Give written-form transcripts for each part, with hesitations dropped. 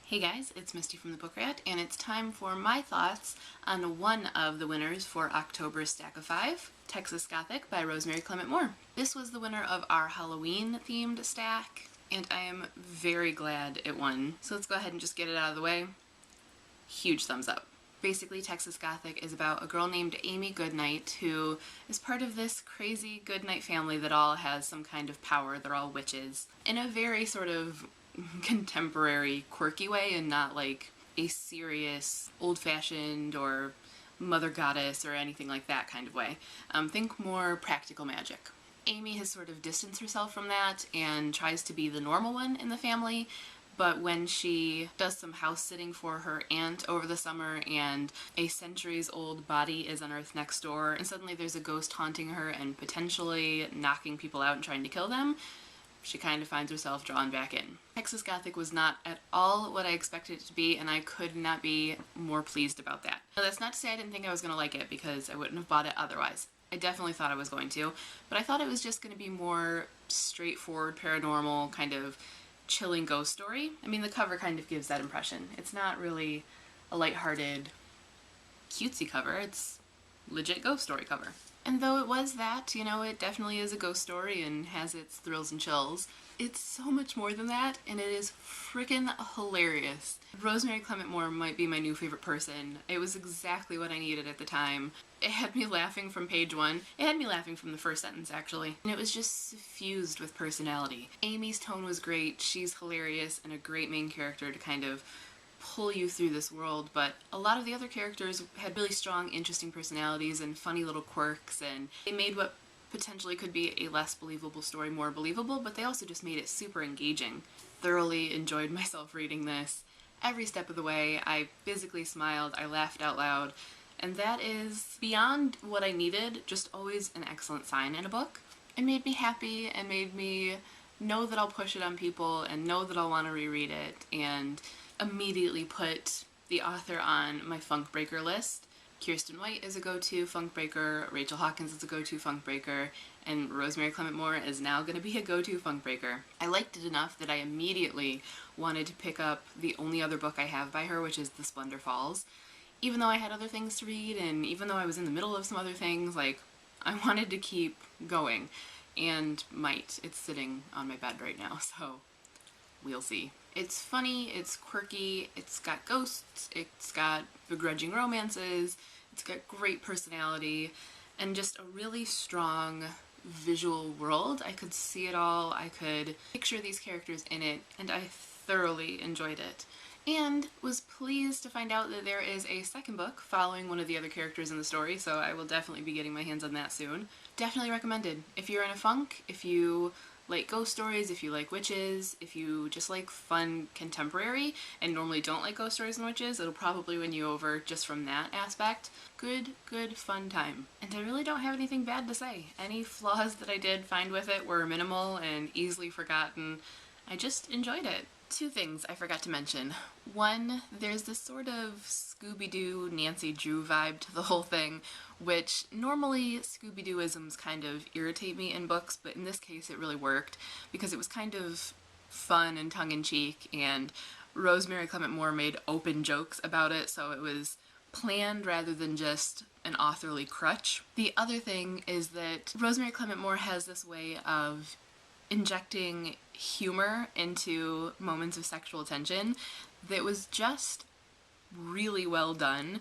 Hey guys, it's Misty from the Book Rat, and it's time for my thoughts on one of the winners for October's Stack of Five, Texas Gothic by Rosemary Clement-Moore. This was the winner of our Halloween-themed stack, and I am very glad it won. So let's go ahead and just get it out of the way. Huge thumbs up. Basically, Texas Gothic is about a girl named Amy Goodnight who is part of this crazy Goodnight family that all has some kind of power. They're all witches. In a very sort of contemporary, quirky way, and not like a serious, old-fashioned or mother goddess or anything like that kind of way. Think more practical magic. Amy has sort of distanced herself from that and tries to be the normal one in the family, but when she does some house sitting for her aunt over the summer and a centuries-old body is unearthed next door and suddenly there's a ghost haunting her and potentially knocking people out and trying to kill them, she kind of finds herself drawn back in. Texas Gothic was not at all what I expected it to be, and I could not be more pleased about that. Now, that's not to say I didn't think I was going to like it, because I wouldn't have bought it otherwise. I definitely thought I was going to, but I thought it was just going to be more straightforward, paranormal, kind of chilling ghost story. I mean, the cover kind of gives that impression. It's not really a lighthearted, cutesy cover, it's legit ghost story cover. And though it was that, you know, it definitely is a ghost story and has its thrills and chills, it's so much more than that, and it is freaking hilarious. Rosemary Clement-Moore might be my new favorite person. It was exactly what I needed at the time. It had me laughing from page one. It had me laughing from the first sentence, actually. And it was just suffused with personality. Amy's tone was great, she's hilarious, and a great main character to kind of pull you through this world, but a lot of the other characters had really strong, interesting personalities and funny little quirks, and they made what potentially could be a less believable story more believable, but they also just made it super engaging. Thoroughly enjoyed myself reading this. Every step of the way, I physically smiled, I laughed out loud, and that is beyond what I needed, just always an excellent sign in a book. It made me happy and made me know that I'll push it on people and know that I'll want to reread it, and immediately put the author on my funk breaker list. Kiersten White is a go-to funk breaker, Rachel Hawkins is a go-to funk breaker, and Rosemary Clement-Moore is now going to be a go-to funk breaker. I liked it enough that I immediately wanted to pick up the only other book I have by her, which is The Splendor Falls. Even though I had other things to read, and even though I was in the middle of some other things, like, I wanted to keep going. And might. It's sitting on my bed right now, so we'll see. It's funny, it's quirky, it's got ghosts, it's got begrudging romances, it's got great personality, and just a really strong visual world. I could see it all, I could picture these characters in it, and I thoroughly enjoyed it. And was pleased to find out that there is a second book following one of the other characters in the story, so I will definitely be getting my hands on that soon. Definitely recommended. If you're in a funk, if you like ghost stories, if you like witches, if you just like fun contemporary and normally don't like ghost stories and witches, it'll probably win you over just from that aspect. Good fun time. And I really don't have anything bad to say. Any flaws that I did find with it were minimal and easily forgotten. I just enjoyed it. Two things I forgot to mention. One, there's this sort of Scooby-Doo, Nancy Drew vibe to the whole thing, which normally Scooby-Dooisms kind of irritate me in books, but in this case it really worked because it was kind of fun and tongue-in-cheek, and Rosemary Clement-Moore made open jokes about it, so it was planned rather than just an authorly crutch. The other thing is that Rosemary Clement-Moore has this way of injecting humor into moments of sexual tension that was just really well done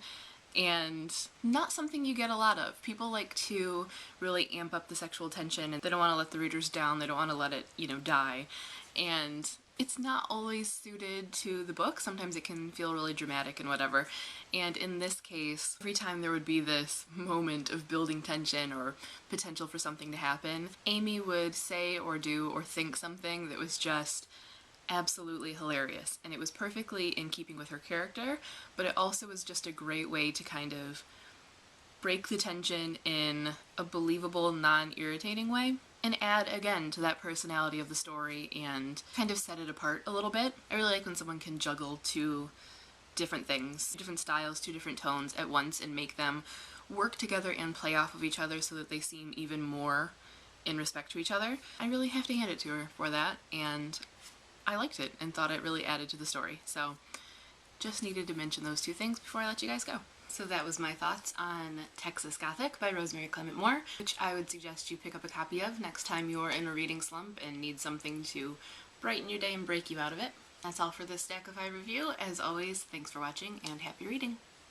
and not something you get a lot of. People like to really amp up the sexual tension and they don't want to let the readers down, they don't want to let it, you know, die. And it's not always suited to the book. Sometimes it can feel really dramatic and whatever. And in this case, every time there would be this moment of building tension or potential for something to happen, Amy would say or do or think something that was just absolutely hilarious. And it was perfectly in keeping with her character, but it also was just a great way to kind of break the tension in a believable, non-irritating way, and add again to that personality of the story and kind of set it apart a little bit. I really like when someone can juggle two different things, different styles, two different tones at once and make them work together and play off of each other so that they seem even more in respect to each other. I really have to hand it to her for that, and I liked it and thought it really added to the story. So Just needed to mention those two things before I let you guys go. So that was my thoughts on Texas Gothic by Rosemary Clement-Moore, which I would suggest you pick up a copy of next time you're in a reading slump and need something to brighten your day and break you out of it. That's all for this Stack of 5 review. As always, thanks for watching and happy reading!